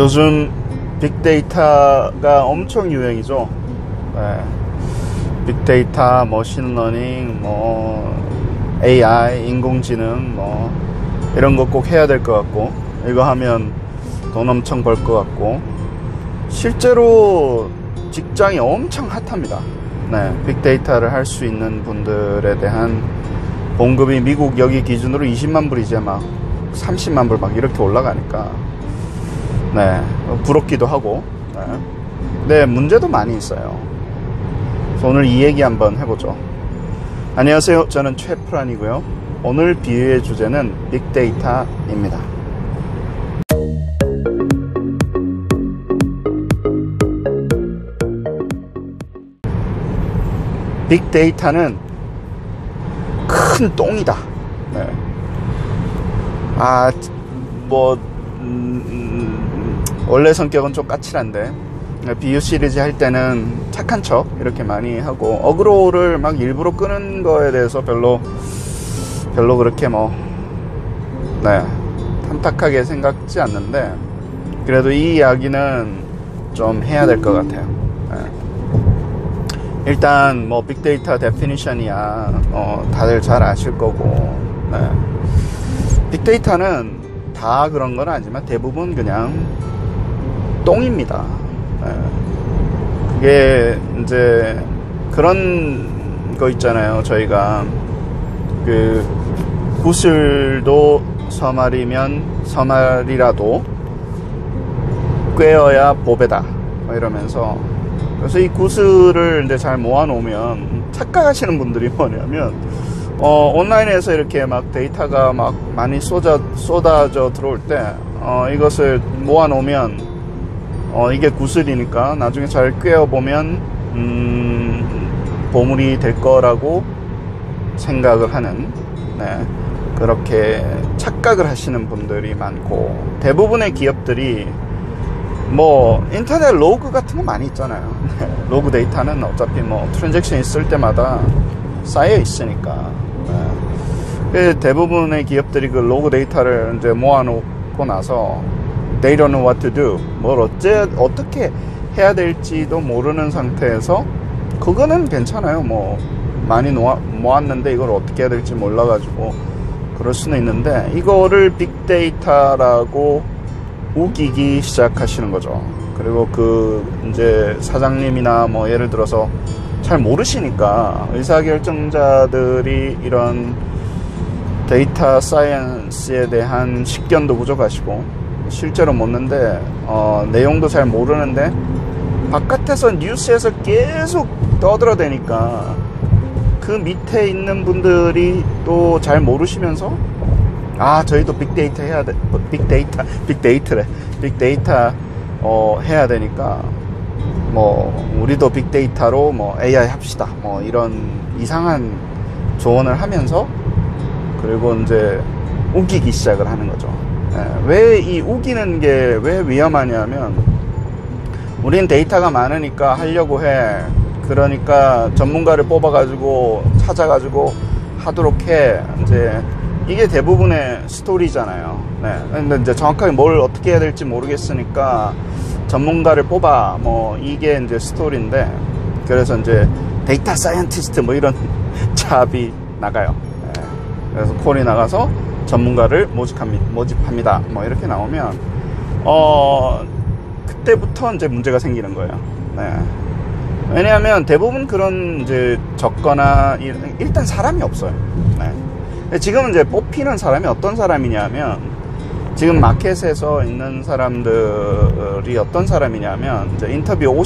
요즘 빅데이터가 엄청 유행이죠. 네. 빅데이터, 머신러닝, AI, 인공지능, 이런 거 꼭 해야 될 것 같고, 이거 하면 돈 엄청 벌 것 같고, 실제로 직장이 엄청 핫합니다. 네. 빅데이터를 할 수 있는 분들에 대한 봉급이 미국 여기 기준으로 20만 불이 이제 막 30만 불 막 이렇게 올라가니까, 네, 부럽기도 하고, 네, 문제도 많이 있어요. 그래서 오늘 이 얘기 한번 해보죠. 안녕하세요, 저는 최프란이고요. 오늘 비유의 주제는 빅데이터입니다. 빅데이터는 큰 똥이다. 네. 원래 성격은 좀 까칠한데, 비유 시리즈 할 때는 착한 척 이렇게 많이 하고, 어그로를 막 일부러 끄는 거에 대해서 별로 그렇게 탐탁하게 생각지 않는데, 그래도 이 이야기는 좀 해야 될 것 같아요. 네. 일단 빅데이터 데피니션이야 다들 잘 아실 거고, 네. 빅데이터는 다 그런 건 아니지만 대부분 그냥 똥입니다. 네. 그게 이제 그런 거 있잖아요. 저희가 그 구슬도 서말이라도 꿰어야 보배다 이러면서, 그래서 이 구슬을 이제 잘 모아놓으면 착각하시는 분들이 뭐냐면, 온라인에서 이렇게 막 데이터가 막 많이 쏟아져 들어올 때, 이것을 모아놓으면, 이게 구슬이니까 나중에 잘 꿰어보면, 보물이 될 거라고 생각을 하는, 네, 그렇게 착각을 하시는 분들이 많고, 대부분의 기업들이 인터넷 로그 같은 거 많이 있잖아요. 로그 데이터는 어차피 트랜잭션 있을 때마다 쌓여 있으니까. 대부분의 기업들이 그 로그 데이터를 이제 모아놓고 나서 they don't know what to do, 어떻게 해야 될지도 모르는 상태에서, 그거는 괜찮아요. 많이 모았는데 이걸 어떻게 해야 될지 몰라가지고 그럴 수는 있는데, 이거를 빅데이터라고 우기기 시작하시는 거죠. 그리고 이제 사장님이나 예를 들어서 잘 모르시니까, 의사결정자들이 이런 데이터 사이언스에 대한 식견도 부족하시고, 실제로 묻는데, 내용도 잘 모르는데, 바깥에서 뉴스에서 계속 떠들어대니까, 그 밑에 있는 분들이 또 잘 모르시면서, 저희도 빅데이터 해야 돼. 빅데이터 해야 되니까, 우리도 빅데이터로 AI 합시다. 이런 이상한 조언을 하면서, 그리고 이제 우기기 시작을 하는 거죠. 왜 이 우기는 게 왜 위험하냐면, 우린 데이터가 많으니까 하려고 해. 그러니까 전문가를 뽑아가지고 찾아가지고 하도록 해. 이제 이게 대부분의 스토리잖아요. 네. 근데 이제 정확하게 뭘 어떻게 해야 될지 모르겠으니까 전문가를 뽑아. 이게 이제 스토리인데, 그래서 이제 데이터 사이언티스트 이런 잡이 나가요. 네. 그래서 콜이 나가서 전문가를 모집합니다. 이렇게 나오면, 그때부터 이제 문제가 생기는 거예요. 네. 왜냐하면 대부분 그런 이제 적거나 일단 사람이 없어요. 네. 지금은 이제 뽑히는 사람이 어떤 사람이냐면, 지금 마켓에서 있는 사람들이 어떤 사람이냐면, 이제 인터뷰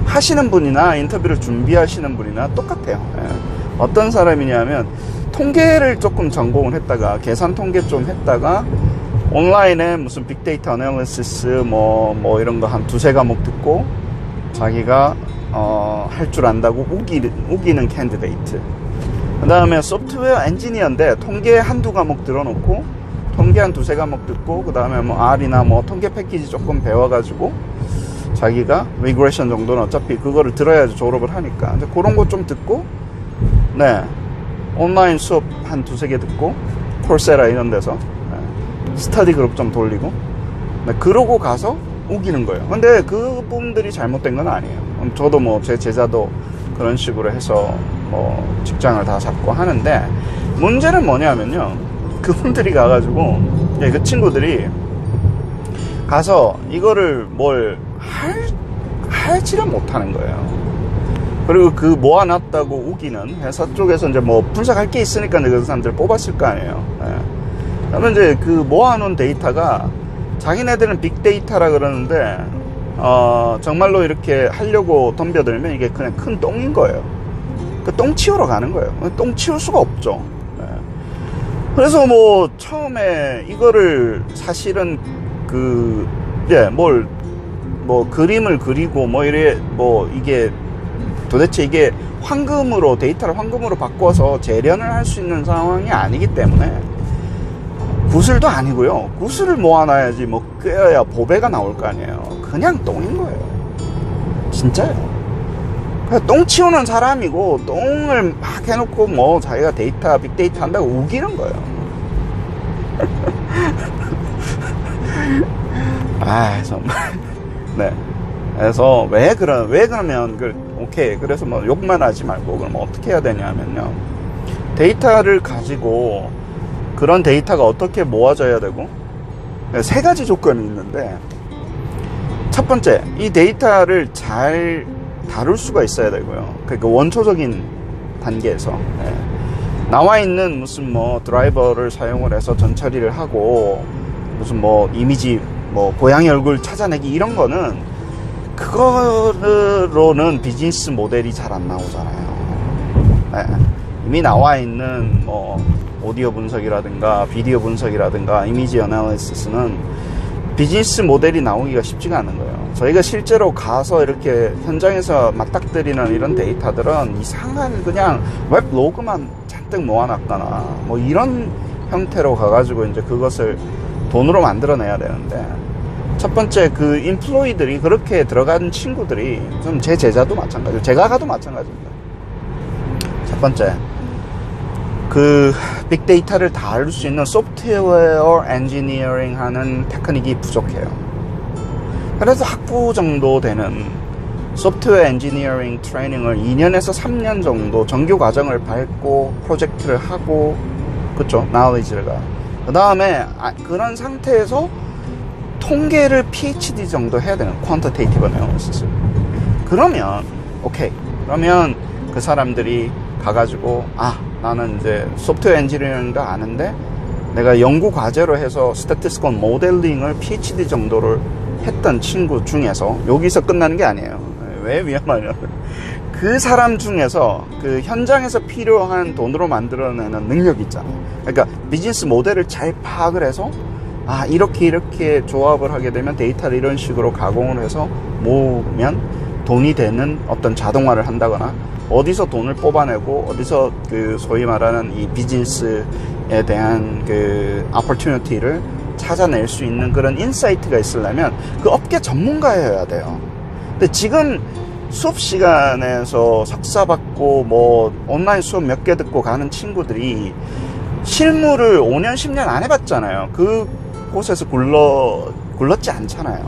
하시는 분이나 인터뷰를 준비하시는 분이나 똑같아요. 예. 어떤 사람이냐면, 통계를 조금 전공을 했다가, 계산 통계 좀 했다가, 온라인에 무슨 빅데이터 어널리시스 이런 거 한 두세 과목 듣고, 자기가 할 줄 안다고 우기는 캔디데이트. 그 다음에 소프트웨어 엔지니어인데 통계 한두 과목 들어놓고, 통계 한 두세 과목 듣고, 그 다음에 R이나 통계 패키지 조금 배워가지고, 자기가 리그레션 정도는 어차피 그거를 들어야지 졸업을 하니까, 이제 그런 거 좀 듣고, 네, 온라인 수업 한 두세 개 듣고, 콜세라 이런 데서 스터디 그룹 좀 돌리고, 네, 그러고 가서 우기는 거예요. 근데 그분들이 잘못된 건 아니에요. 저도 뭐 제 제자도 그런 식으로 해서 뭐 직장을 다 잡고 하는데, 문제는 뭐냐면요, 그분들이 가가지고 그 친구들이 가서 이거를 뭘 할지를 못하는 거예요. 그리고 그 모아놨다고 우기는 회사 쪽에서 이제 뭐 분석할 게 있으니까 그 사람들 뽑았을 거 아니에요. 네. 그러면 이제 그 모아놓은 데이터가, 자기네들은 빅데이터라 그러는데 정말로 이렇게 하려고 덤벼들면 이게 그냥 큰 똥인 거예요. 그 똥 치우러 가는 거예요. 똥 치울 수가 없죠. 네. 그래서 뭐 처음에 이거를 사실은 뭐 그림을 그리고 뭐 이래, 뭐 이게 도대체 이게 황금으로, 데이터를 황금으로 바꿔서 재련을 할 수 있는 상황이 아니기 때문에, 구슬도 아니고요. 구슬을 모아놔야지 뭐 꿰어야 보배가 나올 거 아니에요. 그냥 똥인 거예요. 진짜요. 똥 치우는 사람이고, 똥을 막 해놓고 뭐 자기가 데이터, 빅데이터 한다고 우기는 거예요. 아, 정말. 네. 그래서 왜 그러면 오케이. 그래서 뭐 욕만 하지 말고 그럼 어떻게 해야 되냐면요, 데이터를 가지고 그런 데이터가 어떻게 모아져야 되고, 세 가지 조건이 있는데, 첫 번째, 이 데이터를 잘 다룰 수가 있어야 되고요. 그러니까 원초적인 단계에서 나와 있는 무슨 뭐 드라이버를 사용을 해서 전처리를 하고, 무슨 뭐 이미지, 뭐 고양이 얼굴 찾아내기, 이런 거는, 그거로는 비즈니스 모델이 잘 안 나오잖아요. 네. 이미 나와 있는 뭐 오디오 분석이라든가 비디오 분석이라든가 이미지 어나리시스는 비즈니스 모델이 나오기가 쉽지가 않은 거예요. 저희가 실제로 가서 이렇게 현장에서 맞닥뜨리는 이런 데이터들은 이상한 그냥 웹 로그만 잔뜩 모아놨거나 뭐 이런 형태로 가가지고 이제 그것을 돈으로 만들어내야 되는데, 첫 번째, 그 인플로이들이, 그렇게 들어간 친구들이, 좀 제 제자도 마찬가지고 제가 가도 마찬가지입니다. 첫 번째, 그 빅데이터를 다룰 수 있는 소프트웨어 엔지니어링 하는 테크닉이 부족해요. 그래서 학부 정도 되는 소프트웨어 엔지니어링 트레이닝을 2년에서 3년 정도 정규 과정을 밟고 프로젝트를 하고, 그쵸, 나우리지가. 그 다음에 그런 상태에서 통계를 PhD 정도 해야 되는 퀀터테이티브 애널리시스. 그러면 오케이. 그러면 그 사람들이 가가지고, 나는 이제 소프트웨어 엔지니어링도 아는데 내가 연구 과제로 해서 스태티스티컬 모델링을 PhD 정도를 했던 친구 중에서, 여기서 끝나는 게 아니에요. 왜 위험하냐면, 그 사람 중에서 그 현장에서 필요한 돈으로 만들어내는 능력이 있잖아요. 그러니까 비즈니스 모델을 잘 파악을 해서, 이렇게 조합을 하게 되면 데이터를 이런 식으로 가공을 해서 모으면 돈이 되는 어떤 자동화를 한다거나, 어디서 돈을 뽑아내고 어디서 그 소위 말하는 이 비즈니스에 대한 그 opportunity를 찾아낼 수 있는 그런 인사이트가 있으려면 그 업계 전문가여야 돼요. 근데 지금 수업 시간에서 석사 받고 뭐 온라인 수업 몇 개 듣고 가는 친구들이 실무를 5년 10년 안 해봤잖아요. 그 곳에서 굴렀지 않잖아요.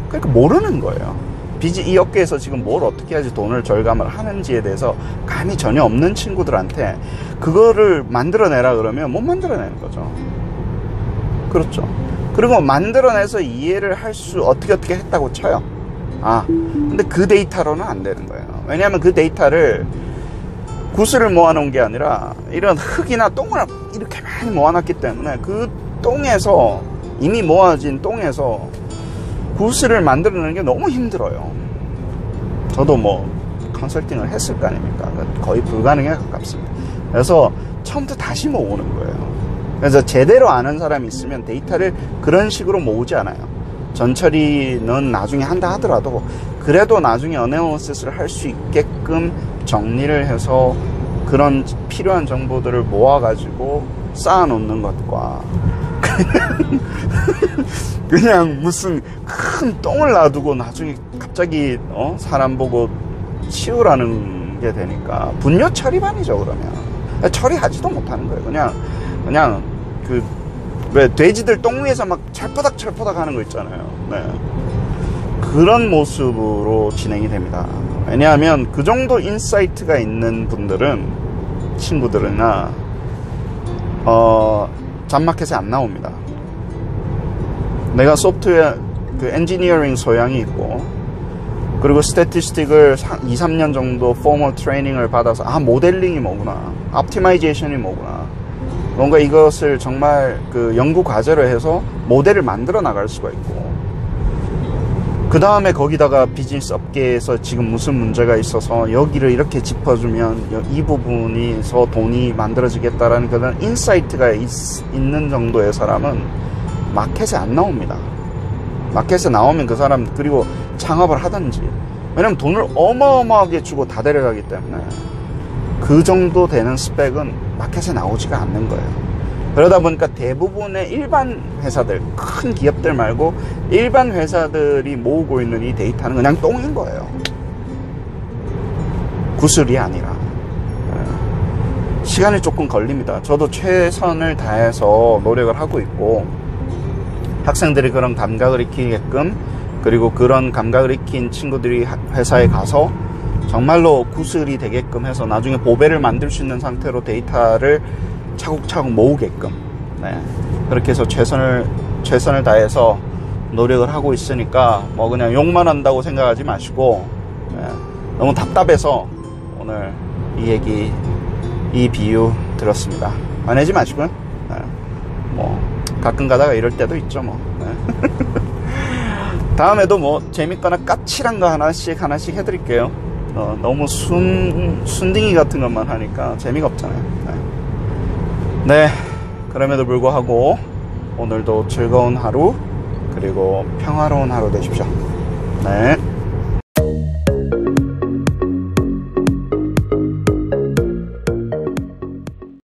그러니까 모르는 거예요. 이 업계에서 지금 뭘 어떻게 해야지 돈을 절감을 하는지에 대해서 감이 전혀 없는 친구들한테 그거를 만들어내라 그러면 못 만들어내는 거죠. 그렇죠. 그리고 만들어내서 이해를 할 수, 어떻게 했다고 쳐요. 근데 그 데이터로는 안 되는 거예요. 왜냐하면 그 데이터를 구슬을 모아놓은 게 아니라 이런 흙이나 똥을 이렇게 많이 모아놨기 때문에, 그 똥에서, 이미 모아진 똥에서 구슬을 만들어내는 게 너무 힘들어요. 저도 뭐 컨설팅을 했을 거 아닙니까? 거의 불가능에 가깝습니다. 그래서 처음부터 다시 모으는 거예요. 그래서 제대로 아는 사람이 있으면 데이터를 그런 식으로 모으지 않아요. 전처리는 나중에 한다 하더라도 그래도 나중에 어나리시스를 할 수 있게끔 정리를 해서 그런 필요한 정보들을 모아가지고 쌓아놓는 것과 그냥 무슨 큰 똥을 놔두고 나중에 갑자기 사람 보고 치우라는 게 되니까 분뇨 처리반이죠. 그러면 처리하지도 못하는 거예요. 그냥 그 왜 돼지들 똥 위에서 막 철퍼닥 하는 거 있잖아요. 네. 그런 모습으로 진행이 됩니다. 왜냐하면 그 정도 인사이트가 있는 분들은, 친구들이나 잡마켓에 안 나옵니다. 내가 소프트웨어 그 엔지니어링 소양이 있고, 그리고 스태티스틱을 2, 3년 정도 포멀 트레이닝을 받아서 모델링이 뭐구나, 옵티마이제이션이 뭐구나, 뭔가 이것을 정말 그 연구 과제로 해서 모델을 만들어 나갈 수가 있고, 그 다음에 거기다가 비즈니스 업계에서 지금 무슨 문제가 있어서 여기를 이렇게 짚어주면 이 부분에서 돈이 만들어지겠다라는 그런 인사이트가 있는 정도의 사람은 마켓에 안 나옵니다. 마켓에 나오면 그 사람, 그리고 창업을 하든지, 왜냐면 돈을 어마어마하게 주고 다 데려가기 때문에 그 정도 되는 스펙은 마켓에 나오지가 않는 거예요. 그러다 보니까 대부분의 일반 회사들, 큰 기업들 말고 일반 회사들이 모으고 있는 이 데이터는 그냥 똥인 거예요. 구슬이 아니라. 시간이 조금 걸립니다. 저도 최선을 다해서 노력을 하고 있고, 학생들이 그런 감각을 익히게끔, 그리고 그런 감각을 익힌 친구들이 회사에 가서 정말로 구슬이 되게끔 해서 나중에 보배를 만들 수 있는 상태로 데이터를 차곡차곡 모으게끔, 네, 그렇게 해서 최선을 다해서 노력을 하고 있으니까 뭐 그냥 욕만 한다고 생각하지 마시고, 네, 너무 답답해서 오늘 이 비유 들었습니다. 화내지 마시고요. 네, 뭐 가끔 가다가 이럴 때도 있죠 뭐. 네. 다음에도 뭐 재밌거나 까칠한 거 하나씩 해드릴게요. 너무 순딩이 같은 것만 하니까 재미가 없잖아요. 네, 그럼에도 불구하고 오늘도 즐거운 하루, 그리고 평화로운 하루 되십시오. 네.